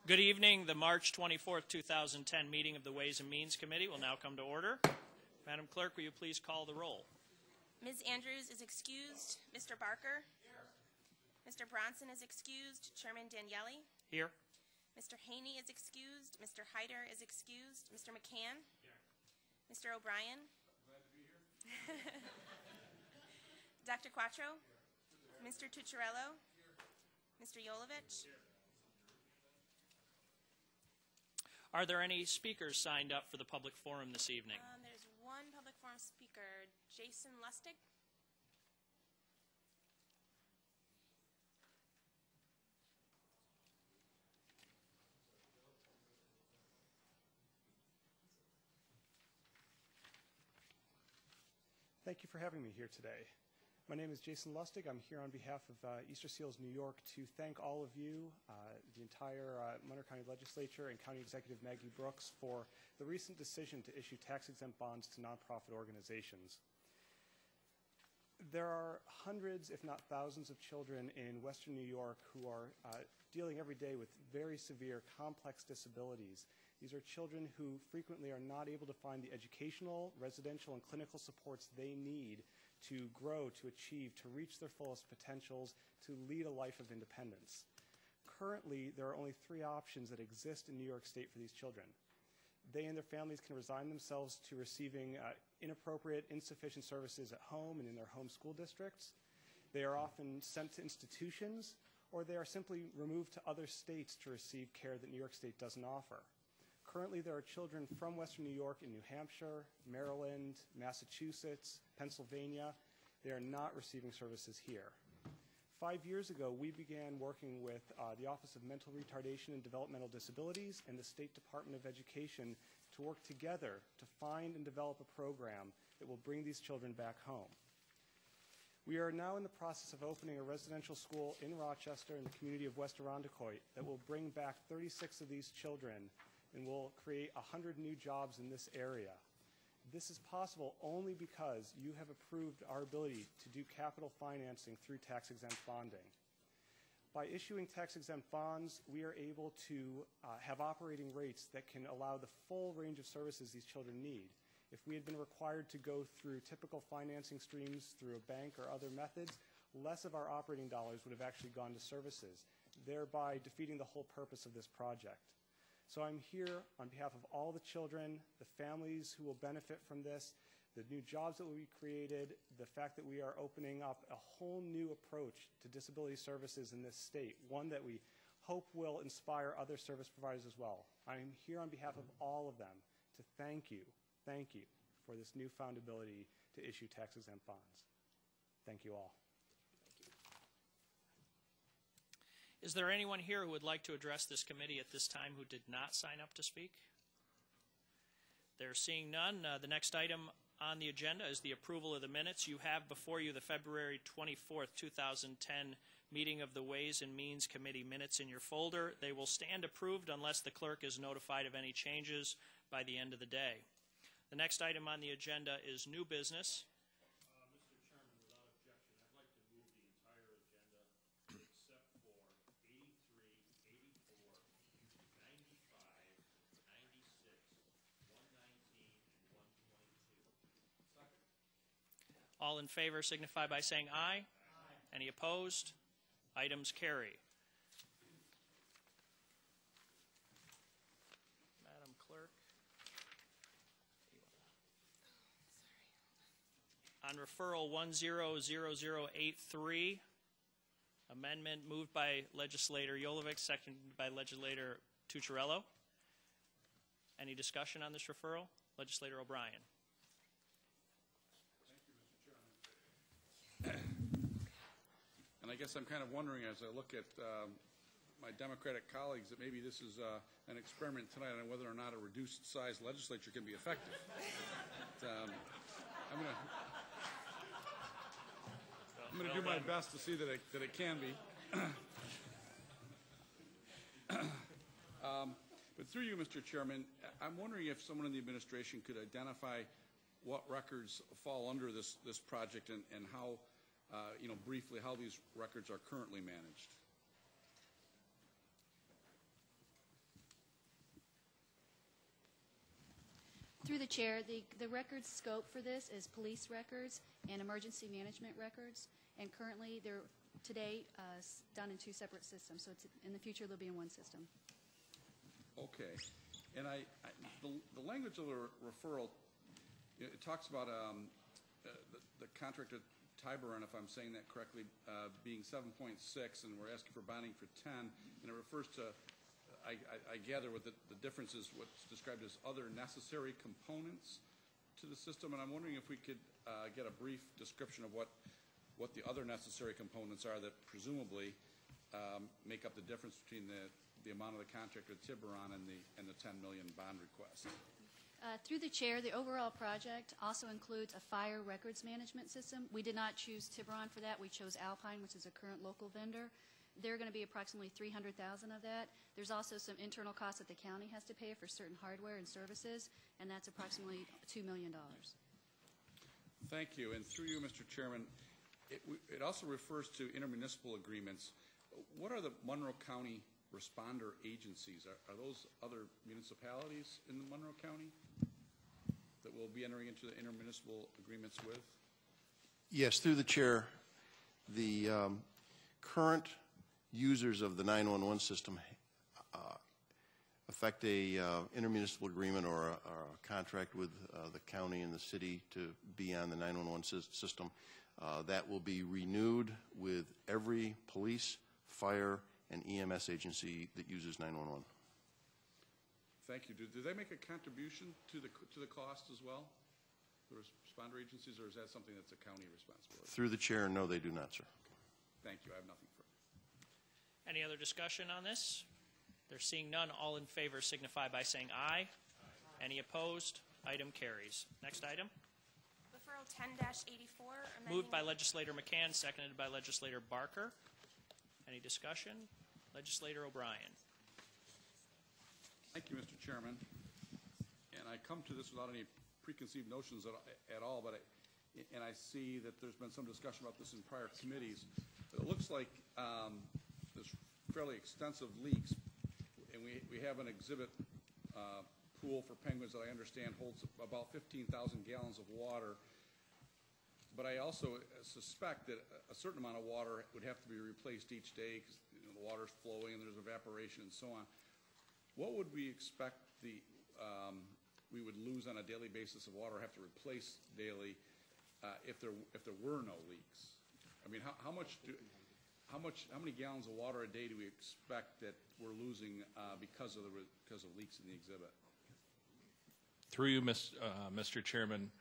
Good evening. The March 24th, 2010 meeting of the Ways and Means Committee will now come to order. Madam Clerk, will you please call the roll? Ms. Andrews is excused. Mr. Barker? Here. Mr. Bronson is excused. Chairman Daniele? Here. Mr. Haney is excused. Mr. Hyder is excused. Mr. McCann? Here. Mr. O'Brien? Glad to be here. Dr. Quattro? Here. Mr. Tucciarello? Here. Mr. Yolovich? Here. Are there any speakers signed up for the public forum this evening? There's one public forum speaker, Jason Lustig. Thank you for having me here today. My name is Jason Lustig. I'm here on behalf of Easter Seals New York to thank all of you, the entire Monroe County Legislature and County Executive Maggie Brooks for the recent decision to issue tax-exempt bonds to nonprofit organizations. There are hundreds, if not thousands, of children in Western New York who are dealing every day with very severe, complex disabilities. These are children who frequently are not able to find the educational, residential, and clinical supports they need to grow, to achieve, to reach their fullest potentials, to lead a life of independence. Currently, there are only 3 options that exist in New York State for these children. They and their families can resign themselves to receiving inappropriate, insufficient services at home and in their home school districts. They are often sent to institutions, or they are simply removed to other states to receive care that New York State doesn't offer. Currently, there are children from Western New York in New Hampshire, Maryland, Massachusetts, Pennsylvania. They are not receiving services here. 5 years ago, we began working with the Office of Mental Retardation and Developmental Disabilities and the State Department of Education to work together to find and develop a program that will bring these children back home. We are now in the process of opening a residential school in Rochester in the community of West Irondequoit that will bring back 36 of these children and will create 100 new jobs in this area. This is possible only because you have approved our ability to do capital financing through tax-exempt bonding. By issuing tax-exempt bonds, we are able to have operating rates that can allow the full range of services these children need. If we had been required to go through typical financing streams through a bank or other methods, less of our operating dollars would have actually gone to services, thereby defeating the whole purpose of this project. So I'm here on behalf of all the children, the families who will benefit from this, the new jobs that will be created, the fact that we are opening up a whole new approach to disability services in this state, one that we hope will inspire other service providers as well. I'm here on behalf of all of them to thank you for this newfound ability to issue tax-exempt bonds. Thank you all. Is there anyone here who would like to address this committee at this time who did not sign up to speak? There seeing none, the next item on the agenda is the approval of the minutes. You have before you the February 24th, 2010 meeting of the Ways and Means Committee minutes in your folder. They will stand approved unless the clerk is notified of any changes by the end of the day. The next item on the agenda is new business. Mr. Chairman, without objection, I'd like to move the entire agenda except for 83, 84, 95, 96, 119, and 122. Second. All in favor signify by saying aye. Aye. Any opposed? Items carry. Madam Clerk. On referral 100083, amendment moved by Legislator Yolovich, seconded by Legislator Tucciarello. Any discussion on this referral? Legislator O'Brien. Thank you, Mr. Chairman. And I guess I'm kind of wondering as I look at my Democratic colleagues that maybe this is an experiment tonight on whether or not a reduced-size legislature can be effective. But, I'm going to do my best to see that it can be. But through you, Mr. Chairman, I'm wondering if someone in the administration could identify what records fall under this project and how, briefly, how these records are currently managed. Through the chair, the records scope for this is police records and emergency management records, and currently they're today done in two separate systems, so in the future they'll be in one system. Okay. And the language of the referral, it talks about the contractor Tiburon, if I'm saying that correctly, being 7.6, and we're asking for bonding for 10, and it refers to, I gather what the difference is what's described as other necessary components to the system, and I'm wondering if we could get a brief description of what the other necessary components are that presumably make up the difference between the amount of the contract with Tiburon and the 10 million bond request. Through the chair, the overall project also includes a fire records management system. We did not choose Tiburon for that. We chose Alpine, which is a current local vendor. They're going to be approximately $300,000 of that. There's also some internal costs that the county has to pay for certain hardware and services, and that's approximately $2 million. Thank you. And through you, Mr. Chairman, it also refers to intermunicipal agreements. What are the Monroe County responder agencies? Are those other municipalities in the Monroe County that we'll be entering into the intermunicipal agreements with? Yes, through the chair, the current users of the 911 system affect a intermunicipal agreement or a contract with the county and the city to be on the 911 system. That will be renewed with every police, fire, and EMS agency that uses 911. Thank you. Do they make a contribution to the cost as well, the responder agencies, or is that something that's a county responsibility? Through the chair, no, they do not, sir. Thank you. I have nothing further. Any other discussion on this? They're seeing none. All in favor signify by saying aye. Any opposed? Item carries. Next item. Referral 10-84. Moved by Legislator McCann, seconded by Legislator Barker. Any discussion? Legislator O'Brien. Thank you, Mr. Chairman. And I come to this without any preconceived notions at all, but I see that there's been some discussion about this in prior committees. But it looks like there's fairly extensive leaks, and we have an exhibit pool for penguins that I understand holds about 15,000 gallons of water. But I also suspect that a certain amount of water would have to be replaced each day because the water's flowing and there's evaporation and so on. What would we expect we would lose on a daily basis of water, have to replace daily if there were no leaks? I mean, how many gallons of water a day do we expect that we're losing because of leaks in the exhibit? Through you, Mr. Chairman,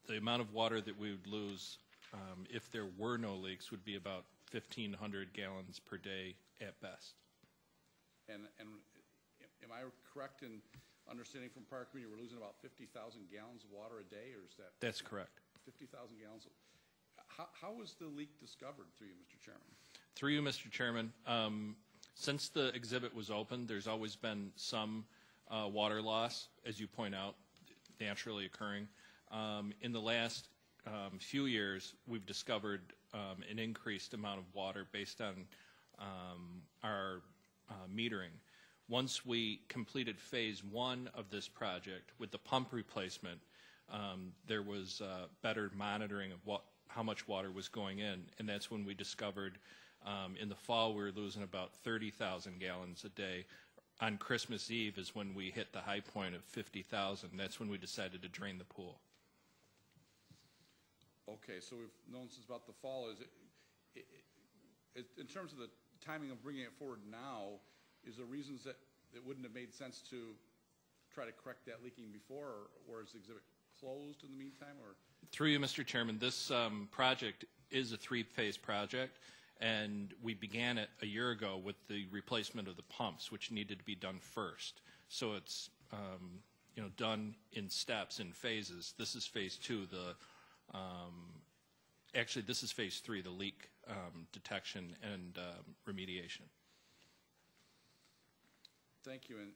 the amount of water that we would lose if there were no leaks would be about 1,500 gallons per day at best. And am I correct in understanding from prior committee we're losing about 50,000 gallons of water a day, or is that? That's correct. 50,000 gallons. How was the leak discovered through you, Mr. Chairman? Through you, Mr. Chairman, since the exhibit was open, there's always been some water loss, as you point out, naturally occurring. In the last few years, we've discovered an increased amount of water based on our metering. Once we completed phase 1 of this project with the pump replacement, there was better monitoring of how much water was going in, and that's when we discovered in the fall we were losing about 30,000 gallons a day. On Christmas Eve is when we hit the high point of 50,000. That's when we decided to drain the pool. Okay, so we've known since about the fall. Is it in terms of the timing of bringing it forward now, is there reasons that it wouldn't have made sense to try to correct that leaking before, or is the exhibit closed in the meantime? Or through you, Mr. Chairman, this project is a 3-phase project, and we began it a year ago with the replacement of the pumps, which needed to be done first. So it's done in steps, in phases. This is phase 2. Actually, this is phase 3, the leak detection and remediation. Thank you. And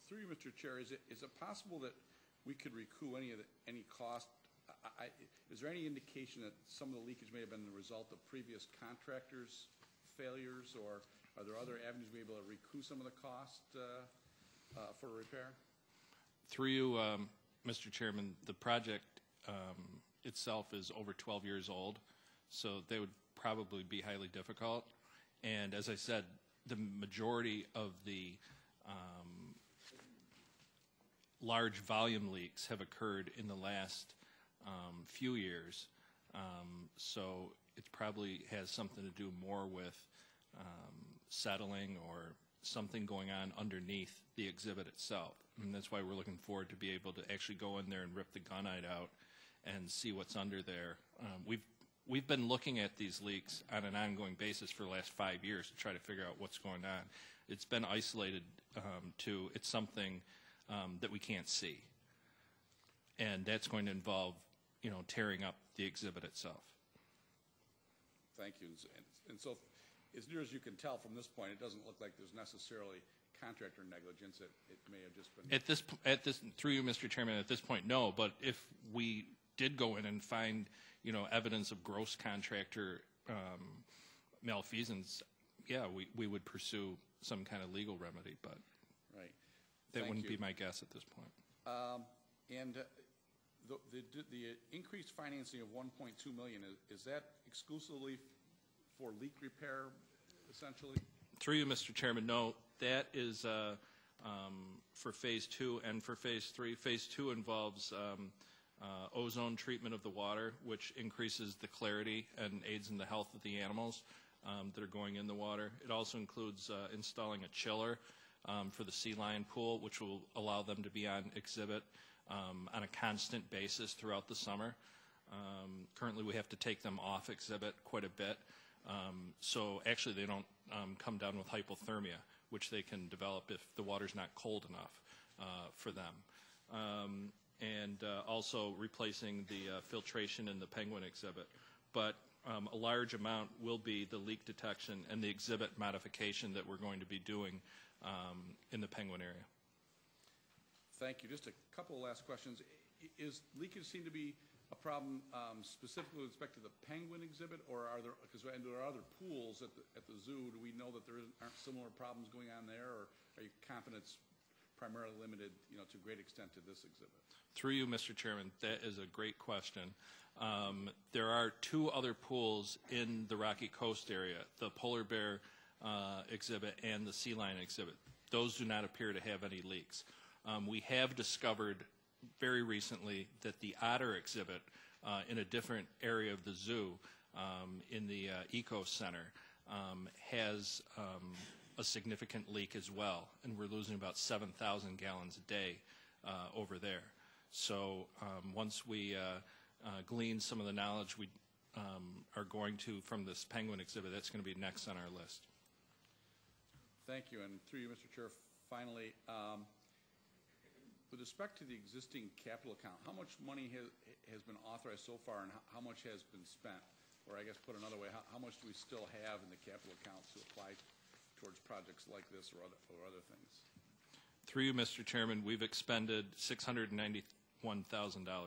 through you, Mr. Chair, is it possible that we could recoup any cost? Is there any indication that some of the leakage may have been the result of previous contractors' failures, or are there other avenues to be able to recoup some of the cost for repair? Through you, Mr. Chairman, the project itself is over 12 years old, so they would probably be highly difficult. And as I said, the majority of the large volume leaks have occurred in the last few years. So it probably has something to do more with settling or something going on underneath the exhibit itself. And that's why we're looking forward to be able to actually go in there and rip the gunite out and see what's under there. We've been looking at these leaks on an ongoing basis for the last 5 years to try to figure out what's going on. It's been isolated to it's something that we can't see, and that's going to involve, tearing up the exhibit itself. Thank you. And so, as near as you can tell from this point, it doesn't look like there's necessarily contractor negligence. It may have just been Through you, Mr. Chairman, at this point, no. But if we did go in and find, evidence of gross contractor malfeasance, yeah, we would pursue some kind of legal remedy. But right, that wouldn't be my guess at this point. And the increased financing of $1.2 million, is that exclusively for leak repair, essentially? Through you, Mr. Chairman, no. That is for Phase 2 and for Phase 3. Phase 2 involves ozone treatment of the water, which increases the clarity and aids in the health of the animals that are going in the water. It also includes installing a chiller for the sea lion pool, which will allow them to be on exhibit on a constant basis throughout the summer. Currently, we have to take them off exhibit quite a bit. So actually, they don't come down with hypothermia, which they can develop if the water's not cold enough for them. And also replacing the filtration in the penguin exhibit. But a large amount will be the leak detection and the exhibit modification that we're going to be doing in the penguin area. Thank you. Just a couple of last questions. Is leakage seem to be a problem specifically with respect to the penguin exhibit, or are there, because there are other pools at the zoo, do we know that there aren't similar problems going on there, or are you confident it's primarily limited, to a great extent to this exhibit? Through you, Mr. Chairman, that is a great question. There are two other pools in the Rocky Coast area, the polar bear exhibit and the sea lion exhibit. Those do not appear to have any leaks. We have discovered very recently that the otter exhibit in a different area of the zoo, in the Eco Center, has a significant leak as well, and we're losing about 7,000 gallons a day over there. So once we glean some of the knowledge we are going to from this penguin exhibit, that's going to be next on our list. Thank you. And through you, Mr. Chair, finally, with respect to the existing capital account, how much money has been authorized so far, and how much has been spent? Or I guess put another way, how much do we still have in the capital account to apply towards projects like this or other things? Through you, Mr. Chairman, we've expended $691,000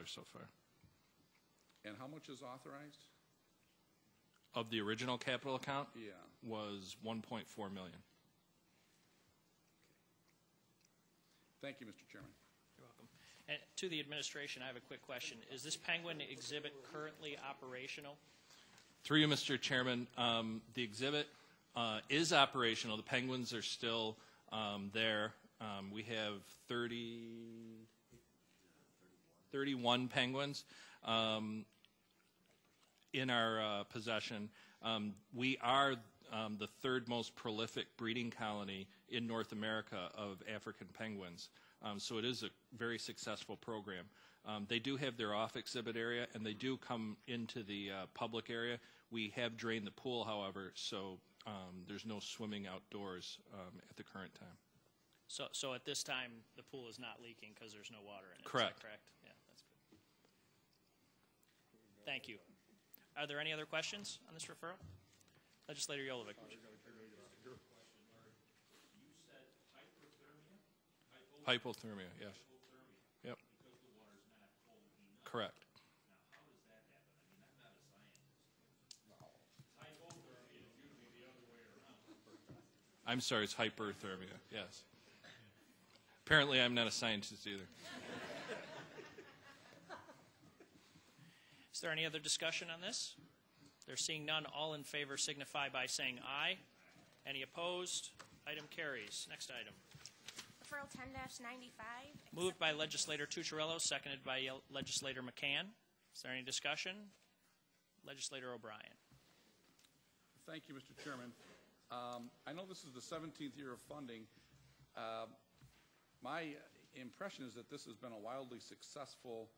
so far. And how much is authorized? Of the original capital account? Yeah. Was $1.4 million. Thank you, Mr. Chairman. You're welcome. And to the administration, I have a quick question. Is this penguin exhibit currently operational? Through you, Mr. Chairman, the exhibit is operational. The penguins are still there. We have 31 penguins in our possession. We are the third most prolific breeding colony in North America of African penguins. So it is a very successful program. They do have their off exhibit area, and they do come into the public area. We have drained the pool, however, so there's no swimming outdoors at the current time. So at this time, the pool is not leaking because there's no water in it. Correct. Is that correct? Yeah, that's good. Thank you. Are there any other questions on this referral? Legislator Yolovic. Hypothermia, yes. Yep. Correct. I'm sorry, it's hyperthermia, yes. Apparently, I'm not a scientist either. Is there any other discussion on this? There seeing none, all in favor signify by saying aye. Any opposed? Item carries. Next item. Referral 10-95. Moved by legislator Tucciarello, seconded by legislator McCann. Is there any discussion? Legislator O'Brien. Thank you, Mr. Chairman. I know this is the 17th year of funding. My impression is that this has been a wildly successful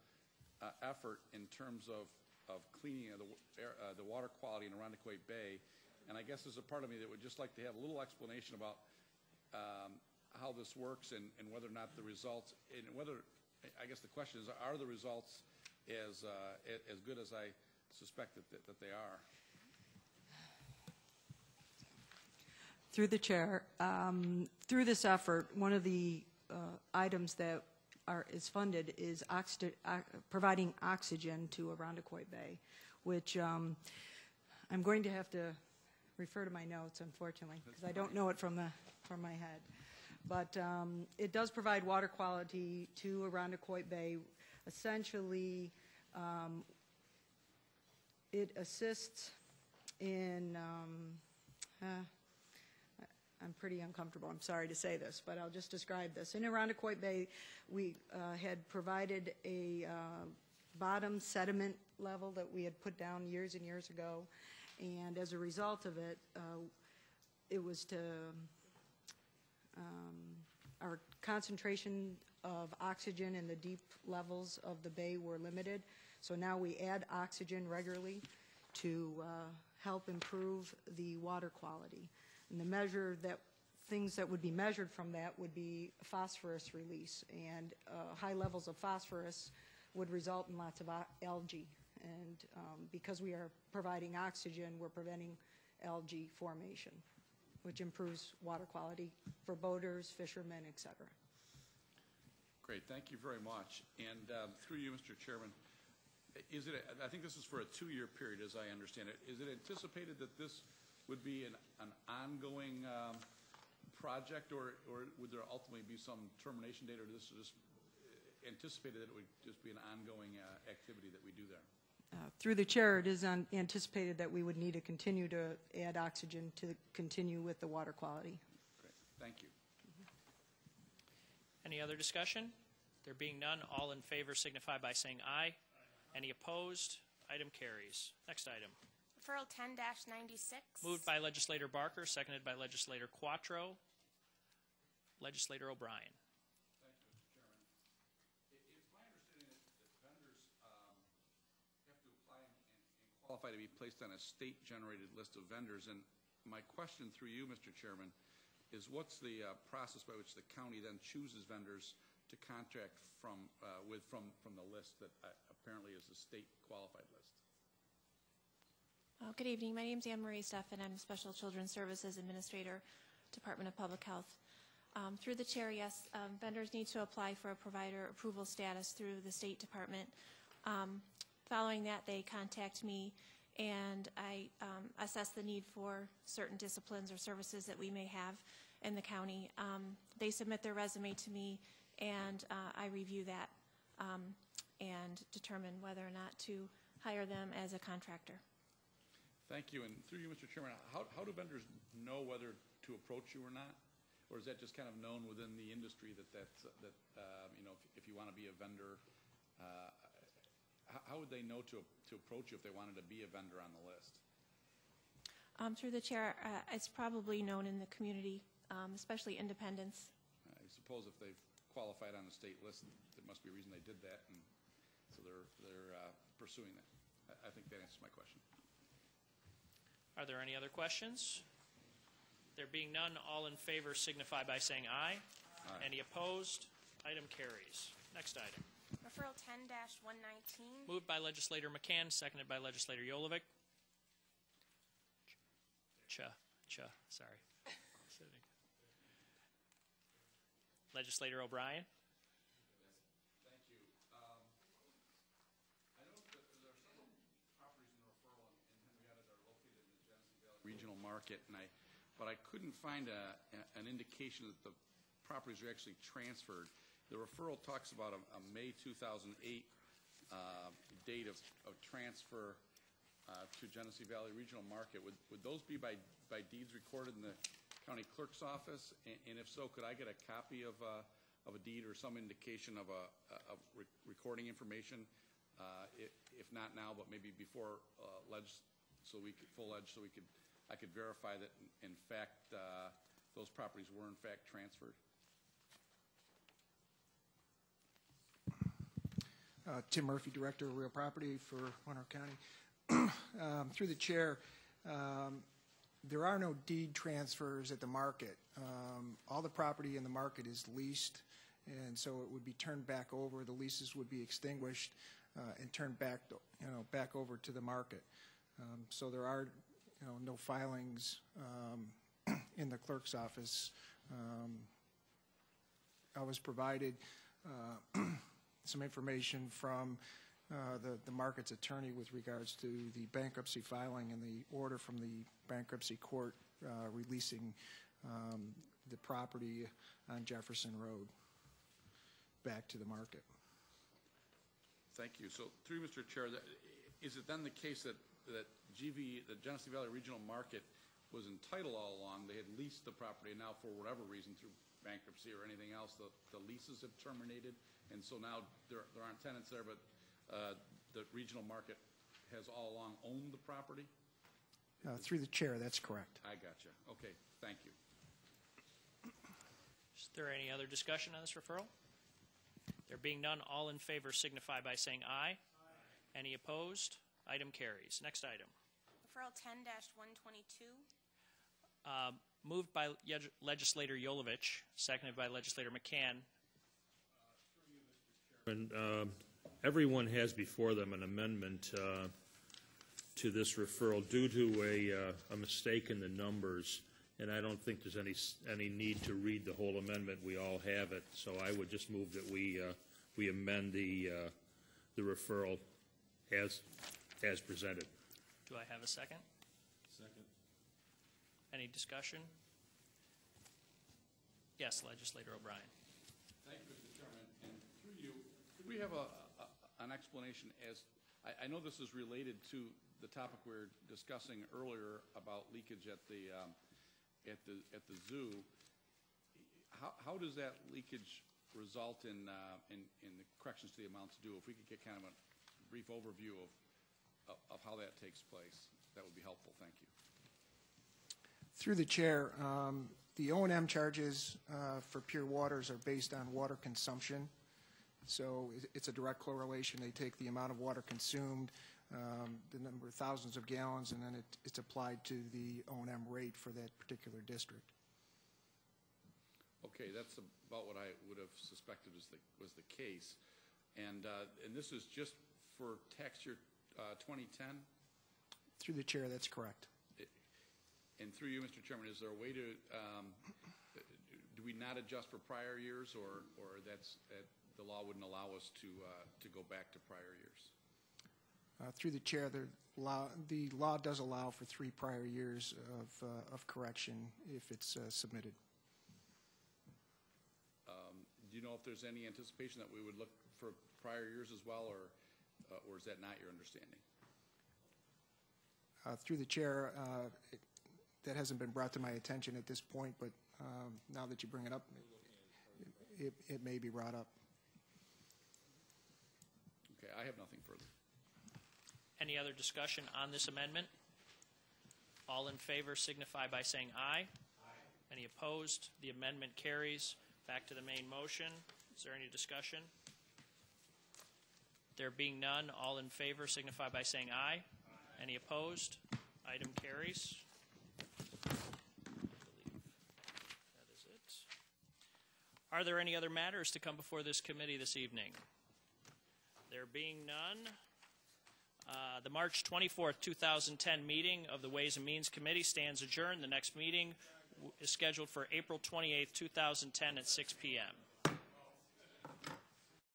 effort in terms of cleaning of the water quality in Irondequoit Bay. And I guess there's a part of me that would just like to have a little explanation about how this works and whether or not the results, and whether, I guess the question is, are the results as good as I suspect that they are? Through the chair, through this effort, one of the items that is funded is providing oxygen to Irondequoit Bay, which I'm going to have to refer to my notes, unfortunately, because I don't know it from my head. But it does provide water quality to Irondequoit Bay. Essentially, it assists in I'm pretty uncomfortable. I'm sorry to say this, but I'll just describe this. In Irondequoit Bay, we had provided a bottom sediment level that we had put down years and years ago, and as a result of it, it was to our concentration of oxygen in the deep levels of the bay were limited. So now we add oxygen regularly to help improve the water quality. And things that would be measured from that would be phosphorus release, and high levels of phosphorus would result in lots of algae. And because we are providing oxygen, we're preventing algae formation, which improves water quality for boaters, fishermen, etc. Great, thank you very much. And through you, Mr. Chairman, I think this is for a 2-year period, as I understand it. Is it anticipated that this would be an ongoing project, or would there ultimately be some termination date, or this is just anticipated that it would just be an ongoing activity that we do there? Through the chair, it is anticipated that we would need to continue to add oxygen to continue with the water quality. Great, thank you. Any other discussion? There being none, all in favor signify by saying aye. Any opposed? Item carries. Next item. Referral 10-96. Moved by legislator Barker, seconded by legislator Quattro. Legislator O'Brien. Thank you, Mr. Chairman. It's my understanding that vendors have to apply and qualify to be placed on a state-generated list of vendors. And my question through you, Mr. Chairman, is what's the process by which the county then chooses vendors to contract from the list that apparently is the state-qualified list? Good evening. My name is Anne Marie Steffen. I'm Special Children's Services Administrator, Department of Public Health. Through the chair, yes, vendors need to apply for a provider approval status through the State Department. Following that, they contact me, and I assess the need for certain disciplines or services that we may have in the county. They submit their resume to me, and I review that and determine whether or not to hire them as a contractor. Thank you. And through you, Mr. Chairman, how do vendors know whether to approach you or not? Or is that just kind of known within the industry that you know, if you want to be a vendor, how would they know to approach you if they wanted to be a vendor on the list? Through the chair, it's probably known in the community, especially independents. I suppose if they've qualified on the state list, there must be a reason they did that, and so they're pursuing that. I think that answers my question. Are there any other questions? There being none, all in favor signify by saying aye. Aye. Any opposed? Item carries. Next item. Referral 10-119. Moved by legislator McCann, seconded by legislator Jolovic. Sorry. Legislator O'Brien. Thank you. I know that there are several properties in the referral in Henrietta that are located in the Genesee Valley Regional Market, but I couldn't find an indication that the properties are actually transferred. The referral talks about a May 2008 date of transfer to Genesee Valley Regional Market. Would those be by deeds recorded in the county clerk's office? And if so, could I get a copy of a deed or some indication of recording information? If not now, but maybe before full ledge, so I could verify that in fact those properties were in fact transferred. Tim Murphy, Director of Real Property for Monroe County. Through the chair, there are no deed transfers at the market. All the property in the market is leased, and so it would be turned back over. The leases would be extinguished and turned back, back over to the market. So there are, no filings in the clerk's office. I was provided some information from the market's attorney with regards to the bankruptcy filing and the order from the bankruptcy court releasing the property on Jefferson Road back to the market. Thank you. So through Mr. Chair, is it then the case that GV, the Genesee Valley Regional Market, was entitled all along? They had leased the property, and now for whatever reason, through bankruptcy or anything else, the leases have terminated, and so now there aren't tenants there, but the regional market has all along owned the property? Through the chair, that's correct. I gotcha. Okay, thank you. Is there any other discussion on this referral? There being none, all in favor signify by saying aye. Aye. Any opposed? Item carries. Next item. Referral 10-122. Moved by Legislator Yolovich, seconded by Legislator McCann. Everyone has before them an amendment to this referral due to a mistake in the numbers, and I don't think there's any need to read the whole amendment. We all have it, so I would just move that we amend the referral as presented. Do I have a second? Second. Any discussion? Yes, Legislator O'Brien. Thank you, Mr. Chairman. And through you, could we have an explanation as I know this is related to the topic we were discussing earlier about leakage at the zoo. How does that leakage result in the corrections to the amounts due? If we could get kind of a brief overview of how that takes place, that would be helpful. Thank you. Through the chair, the O&M charges for Pure Waters are based on water consumption. So it's a direct correlation. They take the amount of water consumed, the number of thousands of gallons, and then it's applied to the O&M rate for that particular district. Okay, that's about what I would have suspected was the case. And this is just for tax year 2010? Through the chair, that's correct. And through you, Mr. Chairman, is there a way to, do we not adjust for prior years, or the law wouldn't allow us to go back to prior years? Through the chair, the law does allow for 3 prior years of correction if it's submitted. Do you know if there's any anticipation that we would look for prior years as well, or is that not your understanding? Through the chair, that hasn't been brought to my attention at this point, but now that you bring it up, it may be brought up. Okay, I have nothing further. Any other discussion on this amendment? All in favor signify by saying aye. Aye. Any opposed? The amendment carries. Back to the main motion. Is there any discussion? There being none, all in favor signify by saying aye. Aye. Any opposed? Item carries. I believe that is it. Are there any other matters to come before this committee this evening? There being none, the March 24th, 2010 meeting of the Ways and Means Committee stands adjourned. The next meeting is scheduled for April 28th, 2010 at 6 p.m.